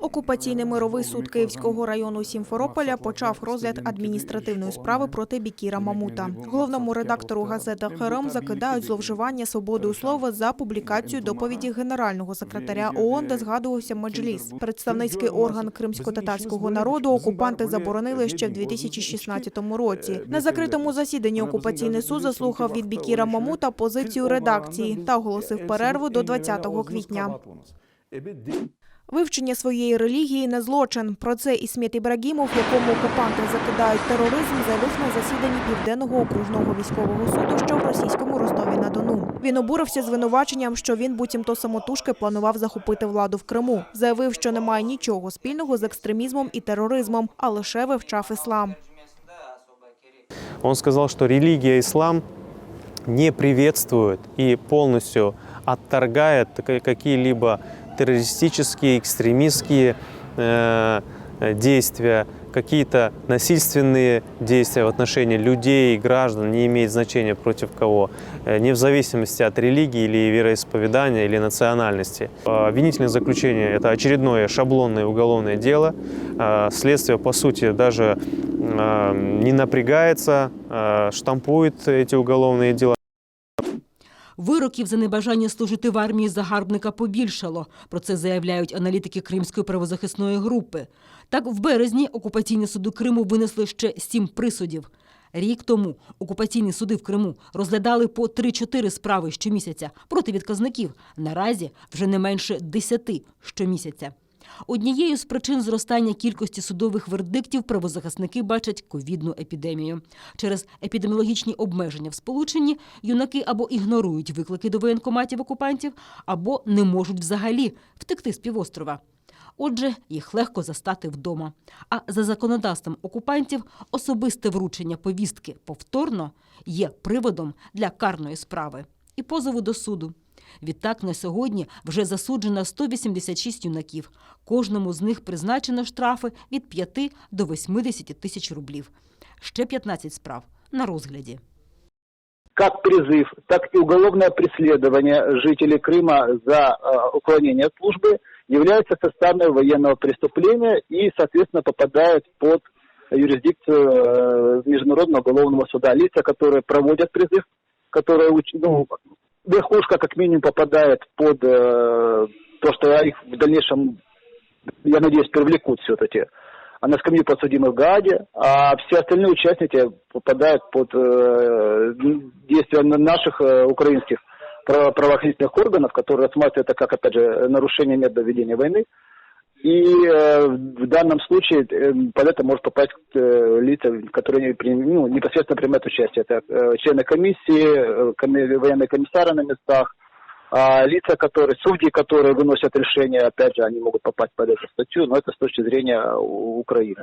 Окупаційний мировий суд Київського району Сімферополя почав розгляд адміністративної справи проти Бекіра Мамута. Головному редактору газети «Херем» закидають зловживання свободою слова за публікацію доповіді генерального секретаря ООН, де згадувався Меджліс. Представницький орган кримсько-татарського народу окупанти заборонили ще в 2016 році. На закритому засіданні окупаційний суд заслухав від Бекіра Мамута позицію редакції та оголосив перерву до 20 квітня. Вивчення своєї релігії – не злочин. Про це Ісмет Ібрагімов, якому окупанти закидають тероризм, заявив на засіданні Південного окружного військового суду, що в російському Ростові-на-Дону. Він обурився звинуваченням, що він буцімто самотужки планував захопити владу в Криму. Заявив, що немає нічого спільного з екстремізмом і тероризмом, а лише вивчав іслам. Он сказал, что религия ислам не приветствует и полностью отторгает какие-либо террористические, экстремистские действия, какие-то насильственные действия в отношении людей, граждан, не имеет значения против кого, не в зависимости от религии или вероисповедания или национальности. Обвинительное заключение – это очередное шаблонное уголовное дело. Следствие, по сути, даже не напрягается, штампует эти уголовные дела. Вироків за небажання служити в армії загарбника побільшало. Про це заявляють аналітики Кримської правозахисної групи. Так, в березні окупаційні суди Криму винесли ще 7 присудів. Рік тому окупаційні суди в Криму розглядали по 3-4 справи щомісяця проти відказників. Наразі вже не менше 10 щомісяця. Однією з причин зростання кількості судових вердиктів правозахисники бачать ковідну епідемію. Через епідеміологічні обмеження в Сполученні юнаки або ігнорують виклики до воєнкоматів окупантів, або не можуть взагалі втекти з півострова. Отже, їх легко застати вдома. А за законодавством окупантів особисте вручення повістки повторно є приводом для карної справи і позову до суду. Відтак, на сьогодні вже засуджено 186 юнаків. Кожному з них призначено штрафи від 5 до 80 тисяч рублів. Ще 15 справ на розгляді. Как призыв, так и уголовное преследование жителей Крыма за уклонение от службы является составной военного преступления и, соответственно, попадает под юрисдикцию Международного уголовного суда. Лица, которые проводят призыв, которые верхушка как минимум попадает под то, что их в дальнейшем, я надеюсь, привлекут все-таки на скамью подсудимых в Гааге, а все остальные участники попадают под действия наших украинских правоохранительных органов, которые рассматривают это как, опять же, нарушение метода ведения войны. И в данном случае под это может попасть лица, которые непосредственно принимают участие. Это члены комиссии, военные комиссары на местах, лица, судьи, которые выносят решения, опять же, они могут попасть под эту статью, но это с точки зрения Украины.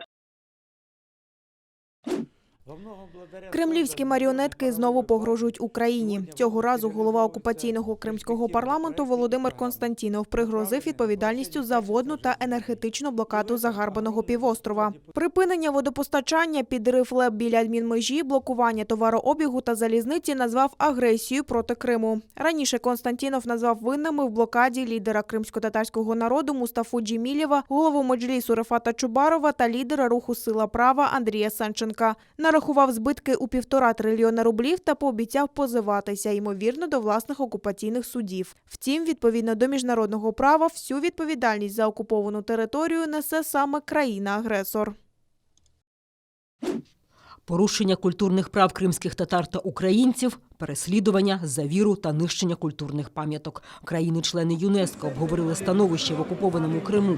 Кремлівські маріонетки знову погрожують Україні. Цього разу голова окупаційного кримського парламенту Володимир Константінов пригрозив відповідальністю за водну та енергетичну блокаду загарбаного півострова. Припинення водопостачання, підрив ЛЕП біля адмінмежі, блокування товарообігу та залізниці назвав агресією проти Криму. Раніше Константінов назвав винними в блокаді лідера кримсько-татарського народу Мустафу Джемілєва, голову Меджлісу Рефата Чубарова та лідера руху «Сила права» Андрія Санченка. Нарахував збитки у 1,5 трильйона рублів та пообіцяв позиватися, ймовірно, до власних окупаційних судів. Втім, відповідно до міжнародного права, всю відповідальність за окуповану територію несе саме країна-агресор. Порушення культурних прав кримських татар та українців, переслідування за віру та нищення культурних пам'яток. Країни-члени ЮНЕСКО обговорили становище в окупованому Криму.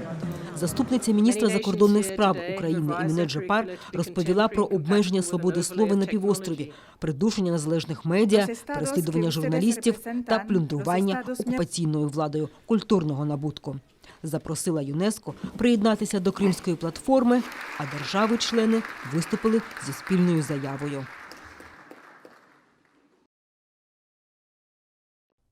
Заступниця міністра закордонних справ України Еміне Джепар розповіла про обмеження свободи слова на півострові, придушення незалежних медіа, переслідування журналістів та плюндрування окупаційною владою культурного набутку. Запросила ЮНЕСКО приєднатися до Кримської платформи, а держави-члени виступили зі спільною заявою.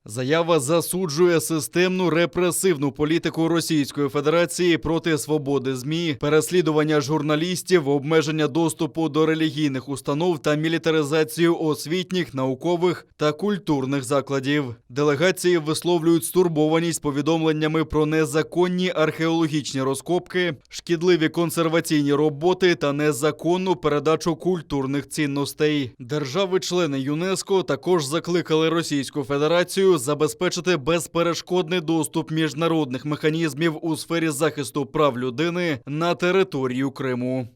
Заява засуджує системну репресивну політику Російської Федерації проти свободи ЗМІ, переслідування журналістів, обмеження доступу до релігійних установ та мілітаризацію освітніх, наукових та культурних закладів. Делегації висловлюють стурбованість повідомленнями про незаконні археологічні розкопки, шкідливі консерваційні роботи та незаконну передачу культурних цінностей. Держави-члени ЮНЕСКО також закликали Російську Федерацію забезпечити безперешкодний доступ міжнародних механізмів у сфері захисту прав людини на територію Криму.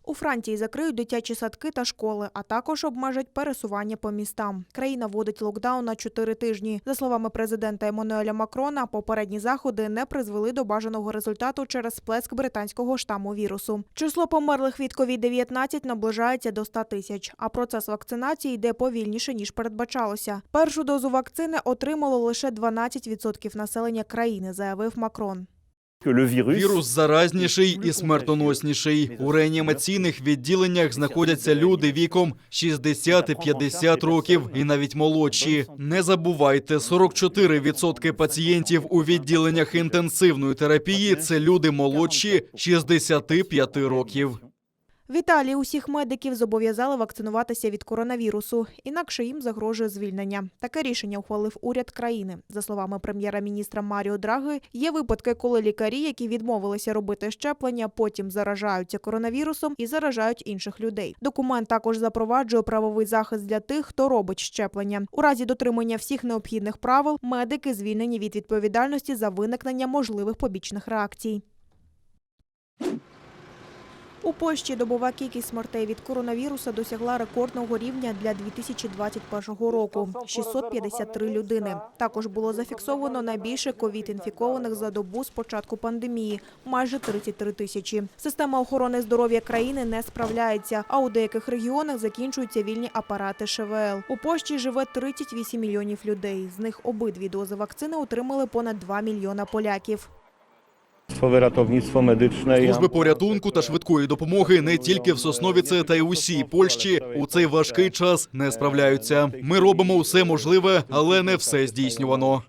У Франції закриють дитячі садки та школи, а також обмежать пересування по містам. Країна вводить локдаун на 4 тижні. За словами президента Еммануеля Макрона, попередні заходи не призвели до бажаного результату через сплеск британського штаму вірусу. Число померлих від COVID-19 наближається до 100 тисяч, а процес вакцинації йде повільніше, ніж передбачалося. Першу дозу вакцини отримало лише 12% населення країни, заявив Макрон. Вірус заразніший і смертоносніший. У реанімаційних відділеннях знаходяться люди віком 60 і 50 років і навіть молодші. Не забувайте, 44% пацієнтів у відділеннях інтенсивної терапії – це люди молодші 65 років. В Італії усіх медиків зобов'язали вакцинуватися від коронавірусу, інакше їм загрожує звільнення. Таке рішення ухвалив уряд країни. За словами прем'єра-міністра Маріо Драгі, є випадки, коли лікарі, які відмовилися робити щеплення, потім заражаються коронавірусом і заражають інших людей. Документ також запроваджує правовий захист для тих, хто робить щеплення. У разі дотримання всіх необхідних правил медики звільнені від відповідальності за виникнення можливих побічних реакцій. У Польщі добова кількість смертей від коронавіруса досягла рекордного рівня для 2021 року – 653 людини. Також було зафіксовано найбільше ковід-інфікованих за добу з початку пандемії – майже 33 тисячі. Система охорони здоров'я країни не справляється, а у деяких регіонах закінчуються вільні апарати ШВЛ. У Польщі живе 38 мільйонів людей. З них обидві дози вакцини отримали понад 2 мільйона поляків. Служби порятунку та швидкої допомоги не тільки в Сосновіце та й усій Польщі у цей важкий час не справляються. Ми робимо усе можливе, але не все здійснювано.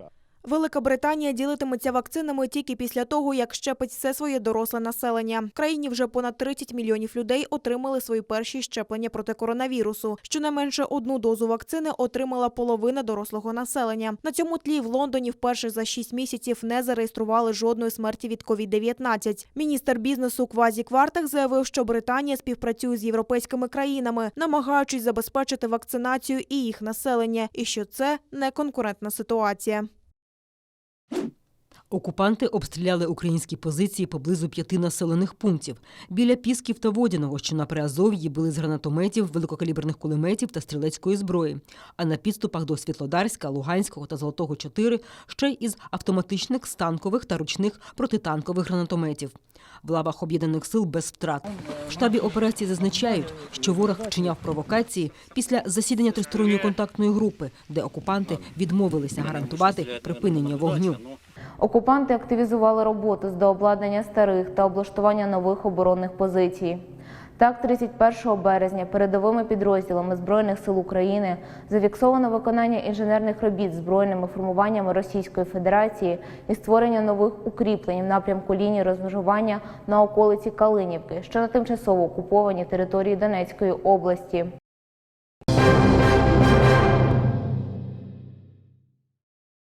Велика Британія ділитиметься вакцинами тільки після того, як щепить все своє доросле населення. В країні вже понад 30 мільйонів людей отримали свої перші щеплення проти коронавірусу. Щонайменше одну дозу вакцини отримала половина дорослого населення. На цьому тлі в Лондоні вперше за 6 місяців не зареєстрували жодної смерті від COVID-19. Міністр бізнесу Квазі Квартах заявив, що Британія співпрацює з європейськими країнами, намагаючись забезпечити вакцинацію і їх населення, і що це не конкурентна ситуація. Окупанти обстріляли українські позиції поблизу 5 населених пунктів. Біля Пісків та Водяного, що на Приазов'ї, били з гранатометів, великокаліберних кулеметів та стрілецької зброї. А на підступах до Світлодарська, Луганського та Золотого-4 ще й із автоматичних, станкових та ручних протитанкових гранатометів. В лавах Об'єднаних сил без втрат. В штабі операції зазначають, що ворог вчиняв провокації після засідання тристоронньої контактної групи, де окупанти відмовилися гарантувати припинення вогню. Окупанти активізували роботу з дообладнання старих та облаштування нових оборонних позицій. Так, 31 березня передовими підрозділами Збройних сил України зафіксовано виконання інженерних робіт збройними формуваннями Російської Федерації і створення нових укріплень в напрямку лінії розмежування на околиці Калинівки, що на тимчасово окупованій території Донецької області.